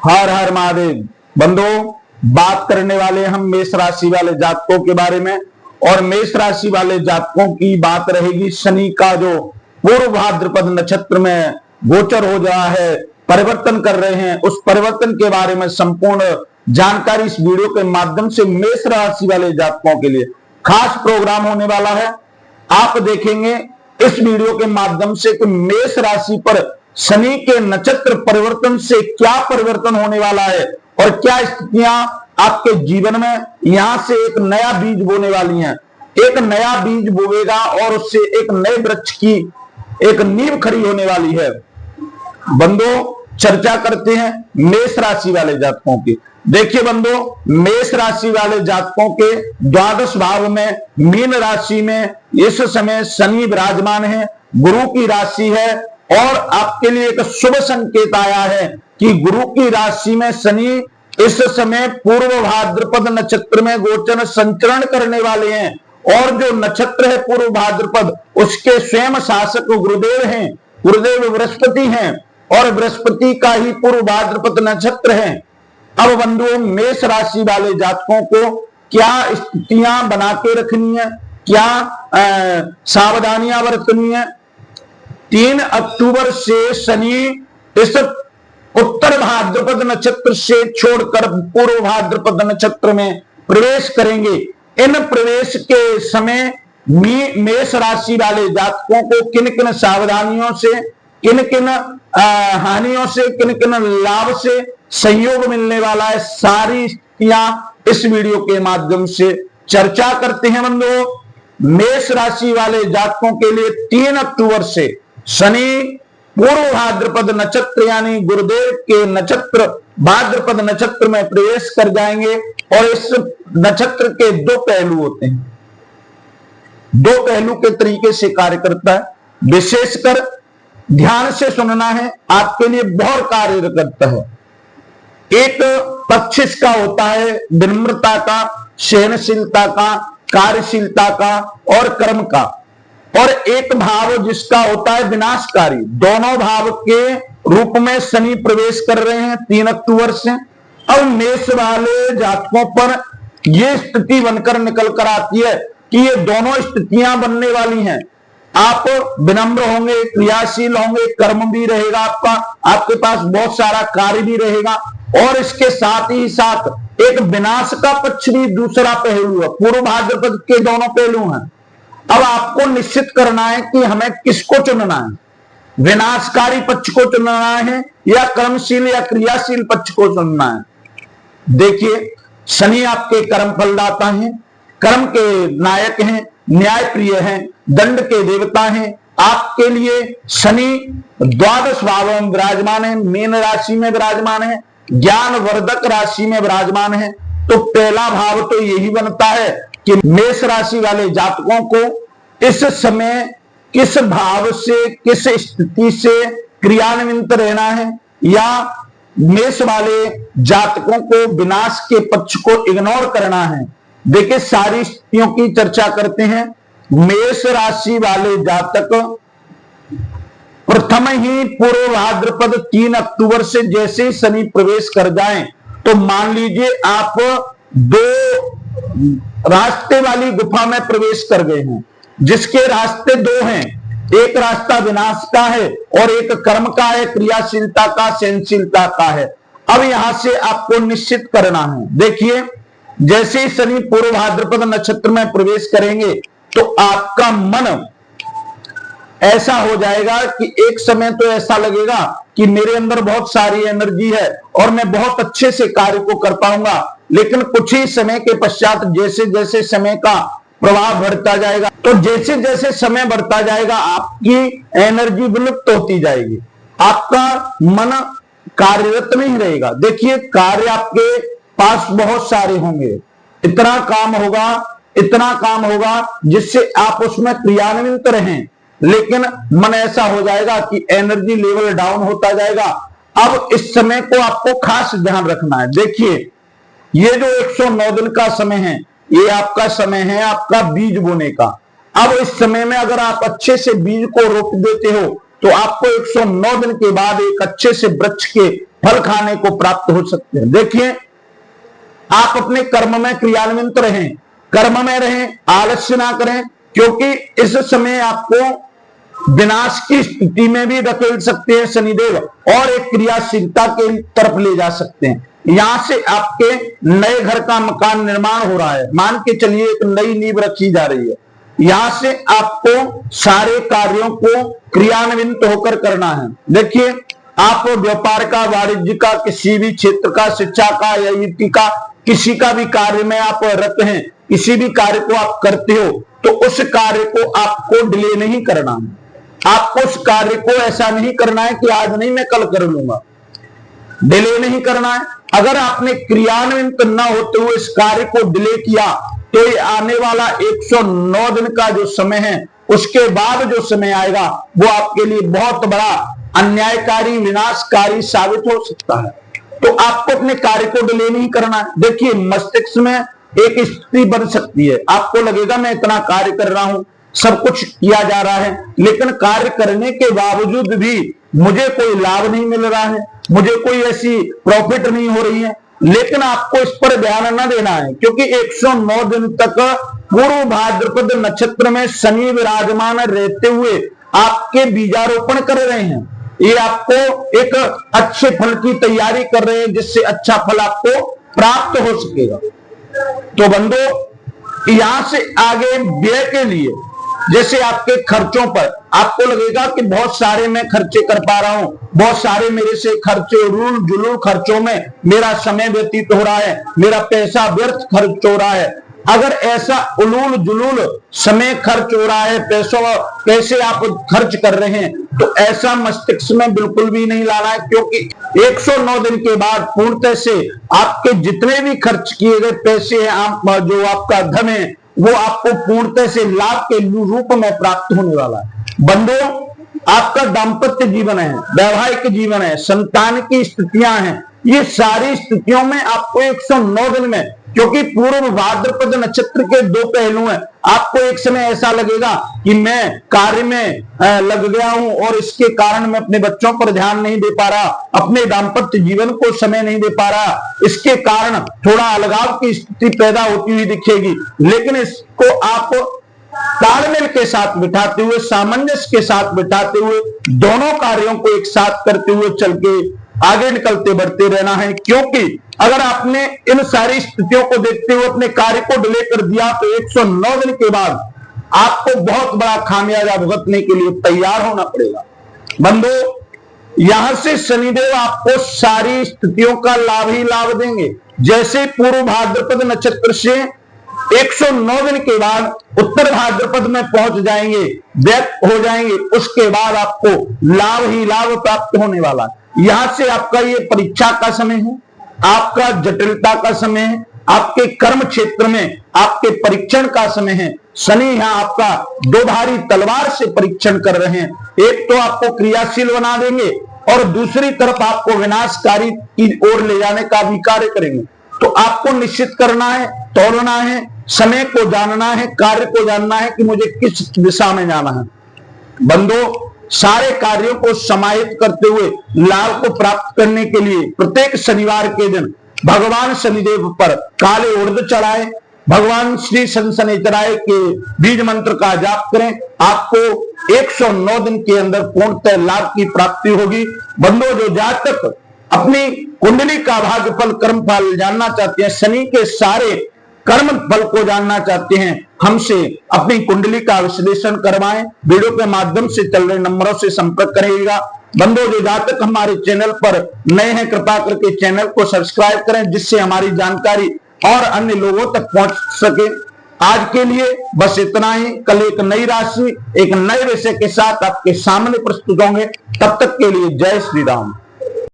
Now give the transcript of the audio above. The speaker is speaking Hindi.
हर हर महादेव। बंधुओं, बात करने वाले हम मेष राशि वाले जातकों के बारे में। और मेष राशि वाले जातकों की बात रहेगी शनि का जो पूर्व भाद्रपद नक्षत्र में गोचर हो रहा है, परिवर्तन कर रहे हैं, उस परिवर्तन के बारे में संपूर्ण जानकारी इस वीडियो के माध्यम से मेष राशि वाले जातकों के लिए खास प्रोग्राम होने वाला है। आप देखेंगे इस वीडियो के माध्यम से कि मेष राशि पर शनि के नक्षत्र परिवर्तन से क्या परिवर्तन होने वाला है और क्या स्थितियां आपके जीवन में यहां से एक नया बीज बोने वाली हैं। एक नया बीज बोएगा और उससे एक नए वृक्ष की एक नींव खड़ी होने वाली है। बंधुओं, चर्चा करते हैं मेष राशि वाले जातकों की। देखिए बंधुओं, मेष राशि वाले जातकों के द्वादश भाव में मीन राशि में इस समय शनि विराजमान है, गुरु की राशि है। और आपके लिए एक शुभ संकेत आया है कि गुरु की राशि में शनि इस समय पूर्व भाद्रपद नक्षत्र में गोचर संचरण करने वाले हैं। और जो नक्षत्र है पूर्व भाद्रपद, उसके स्वयं शासक गुरुदेव हैं, गुरुदेव बृहस्पति हैं और बृहस्पति का ही पूर्व भाद्रपद नक्षत्र है। अब बंधुओं, मेष राशि वाले जातकों को क्या स्थितियां बना के रखनी है, क्या सावधानियां बरतनी है। 3 अक्टूबर से शनि इस उत्तर भाद्रपद नक्षत्र से छोड़कर पूर्व भाद्रपद नक्षत्र में प्रवेश करेंगे। इन प्रवेश के समय मेष राशि वाले जातकों को किन किन सावधानियों से, किन किन हानियों से, किन किन लाभ से संयोग मिलने वाला है, सारी स्थितियां इस वीडियो के माध्यम से चर्चा करते हैं। बंधुओं, मेष राशि वाले जातकों के लिए 3 अक्टूबर से शनि पूर्व भाद्रपद नक्षत्र यानी गुरुदेव के नक्षत्र भाद्रपद नक्षत्र में प्रवेश कर जाएंगे। और इस नक्षत्र के 2 पहलू होते हैं, 2 पहलू के तरीके से कार्य करता है। विशेषकर ध्यान से सुनना है, आपके लिए बहुत कार्य करता है। एक पक्ष इसका होता है विनम्रता का, सहनशीलता का, कार्यशीलता का और कर्म का। और एक भाव जिसका होता है विनाशकारी। दोनों भाव के रूप में शनि प्रवेश कर रहे हैं 3 अक्टूबर से। अब मेष वाले जातकों पर यह स्थिति बनकर निकल कर आती है कि ये दोनों स्थितियां बनने वाली हैं। आप विनम्र होंगे, क्रियाशील होंगे, कर्म भी रहेगा आपका, आपके पास बहुत सारा कार्य भी रहेगा। और इसके साथ ही साथ एक विनाश का पक्ष भी दूसरा पहलू है। पूर्व भाद्रपद के दोनों पहलू हैं। अब आपको निश्चित करना है कि हमें किसको चुनना है, विनाशकारी पक्ष को चुनना है या कर्मशील या क्रियाशील पक्ष को चुनना है। देखिए, शनि आपके कर्म फलदाता हैं, कर्म के नायक हैं, न्याय प्रिय हैं, दंड के देवता हैं। आपके लिए शनि द्वादश भाव में विराजमान है, मीन राशि में विराजमान है, ज्ञान वर्धक राशि में विराजमान है। तो पहला भाव तो यही बनता है कि मेष राशि वाले जातकों को इस समय किस भाव से, किस स्थिति से क्रियान्वित रहना है, या मेष वाले जातकों को विनाश के पक्ष को इग्नोर करना है। देखिए, सारी स्थितियों की चर्चा करते हैं। मेष राशि वाले जातक प्रथम ही पूर्व भाद्रपद 3 अक्टूबर से जैसे ही शनि प्रवेश कर जाएं, तो मान लीजिए आप 2 रास्ते वाली गुफा में प्रवेश कर गए हैं, जिसके रास्ते 2 हैं। एक रास्ता विनाश का है और एक कर्म का है, क्रियाशीलता का, सहनशीलता का है। अब यहां से आपको निश्चित करना है। देखिए, जैसे ही शनि पूर्व भाद्रपद नक्षत्र में प्रवेश करेंगे तो आपका मन ऐसा हो जाएगा कि एक समय तो ऐसा लगेगा कि मेरे अंदर बहुत सारी एनर्जी है और मैं बहुत अच्छे से कार्य को कर पाऊंगा। लेकिन कुछ ही समय के पश्चात जैसे जैसे समय का प्रभाव बढ़ता जाएगा, तो जैसे जैसे समय बढ़ता जाएगा आपकी एनर्जी विलुप्त होती जाएगी, आपका मन कार्यरत नहीं रहेगा। देखिए, कार्य आपके पास बहुत सारे होंगे, इतना काम होगा जिससे आप उसमें क्रियान्वित रहें, लेकिन मन ऐसा हो जाएगा कि एनर्जी लेवल डाउन होता जाएगा। अब इस समय को आपको खास ध्यान रखना है। देखिए, ये जो 109 दिन का समय है, ये आपका समय है आपका बीज बोने का। अब इस समय में अगर आप अच्छे से बीज को रोप देते हो तो आपको 109 दिन के बाद एक अच्छे से वृक्ष के फल खाने को प्राप्त हो सकते हैं। देखिए, आप अपने कर्म में क्रियान्वित रहें, कर्म में रहें, आलस्य ना करें, क्योंकि इस समय आपको विनाश की स्थिति में भी धकेल सकते हैं शनिदेव और एक क्रियाशीलता के तरफ ले जा सकते हैं। यहां से आपके नए घर का मकान निर्माण हो रहा है, मान के चलिए एक नई नींव रखी जा रही है। यहां से आपको सारे कार्यों को क्रियान्वित होकर करना है। देखिए, आप व्यापार का, वाणिज्य का, किसी भी क्षेत्र का, शिक्षा का या ईटी का, किसी का भी कार्य में आप रत हैं, किसी भी कार्य को आप करते हो, तो उस कार्य को आपको डिले नहीं करना है। आपको उस कार्य को ऐसा नहीं करना है कि आज नहीं मैं कल कर लूंगा, डिले नहीं करना है। अगर आपने क्रियान्वित न होते हुए इस कार्य को डिले किया तो ये आने वाला 109 दिन का जो समय है, उसके बाद जो समय आएगा वो आपके लिए बहुत बड़ा अन्यायकारी, विनाशकारी साबित हो सकता है। तो आपको अपने कार्य को डिले नहीं करना है। देखिए, मस्तिष्क में एक स्थिति बन सकती है, आपको लगेगा मैं इतना कार्य कर रहा हूं, सब कुछ किया जा रहा है, लेकिन कार्य करने के बावजूद भी मुझे कोई लाभ नहीं मिल रहा है, मुझे कोई ऐसी प्रॉफिट नहीं हो रही है। लेकिन आपको इस पर ध्यान न देना है, क्योंकि 109 दिन तक पूर्व भाद्रपद नक्षत्र में शनि विराजमान रहते हुए आपके बीजारोपण कर रहे हैं। ये आपको एक अच्छे फल की तैयारी कर रहे हैं, जिससे अच्छा फल आपको प्राप्त हो सकेगा। तो बंधु, यहां से आगे व्यय के लिए, जैसे आपके खर्चों पर आपको लगेगा कि बहुत सारे मैं खर्चे कर पा रहा हूं, बहुत सारे मेरे से खर्चे, उलूल जुलूल खर्चों में मेरा समय व्यतीत हो रहा है, मेरा पैसा व्यर्थ खर्च हो रहा है। अगर ऐसा उलूल जुलूल समय खर्च हो रहा है, पैसे आप खर्च कर रहे हैं, तो ऐसा मस्तिष्क में बिल्कुल भी नहीं लाना है, क्योंकि 109 दिन के बाद पूर्णतः से आपके जितने भी खर्च किए गए पैसे हैं, जो आपका धन है, वो आपको पूर्णतः से लाभ के रूप में प्राप्त होने वाला है। बंधुओं, आपका दाम्पत्य जीवन है, वैवाहिक जीवन है, संतान की स्थितियां हैं, ये सारी स्थितियों में आपको 109 दिन में, क्योंकि पूर्व भाद्रपद नक्षत्र के दो पहलू हैं, आपको एक समय ऐसा लगेगा कि मैं कार्य में लग गया हूं और इसके कारण मैं अपने बच्चों पर ध्यान नहीं दे पा रहा, अपने दाम्पत्य जीवन को समय नहीं दे पा रहा, इसके कारण थोड़ा अलगाव की स्थिति पैदा होती हुई दिखेगी। लेकिन इसको आप तालमेल के साथ बिठाते हुए, सामंजस्य के साथ बिठाते हुए, दोनों कार्यों को एक साथ करते हुए चल के आगे निकलते बढ़ते रहना है। क्योंकि अगर आपने इन सारी स्थितियों को देखते हुए अपने कार्य को डिले कर दिया तो 109 दिन के बाद आपको बहुत बड़ा खामियाजा भुगतने के लिए तैयार होना पड़ेगा। बंधु, यहां से शनिदेव आपको सारी स्थितियों का लाभ ही लाभ देंगे। जैसे पूर्व भाद्रपद नक्षत्र से 109 दिन के बाद उत्तर भाद्रपद में पहुंच जाएंगे, व्यक्त हो जाएंगे, उसके बाद आपको लाभ ही लाभ प्राप्त होने वाला है। यहां से आपका ये परीक्षा का समय है, आपका जटिलता का समय है, आपके कर्म क्षेत्र में आपके परीक्षण का समय है। शनि यहां आपका दो धारी तलवार से परीक्षण कर रहे हैं, एक तो आपको क्रियाशील बना देंगे और दूसरी तरफ आपको विनाशकारी की ओर ले जाने का भी कार्य करेंगे। तो आपको निश्चित करना है, तोड़ना है, समय को जानना है, कार्य को जानना है कि मुझे किस दिशा में जाना है। बंधु, सारे कार्यों को समाहित करते हुए लाभ को प्राप्त करने के लिए प्रत्येक शनिवार के दिन भगवान शनिदेव पर काले उड़द चढ़ाए, भगवान श्री शनिचराय के बीज मंत्र का जाप करें। आपको 109 दिन के अंदर पूर्णतः लाभ की प्राप्ति होगी। बंधुओं, जो जातक अपनी कुंडली का भाग्यफल, कर्म फल जानना चाहते हैं, शनि के सारे कर्म फल को जानना चाहते हैं, हमसे अपनी कुंडली का विश्लेषण करवाएं। वीडियो के माध्यम से चल रहे नंबरों से संपर्क करिएगा। बंधुओं, जो जातक हमारे चैनल पर नए हैं, कृपा करके चैनल को सब्सक्राइब करें, जिससे हमारी जानकारी और अन्य लोगों तक पहुंच सके। आज के लिए बस इतना ही। कल एक नई राशि, एक नए विषय के साथ आपके सामने प्रस्तुत होंगे। तब तक के लिए जय श्री राम।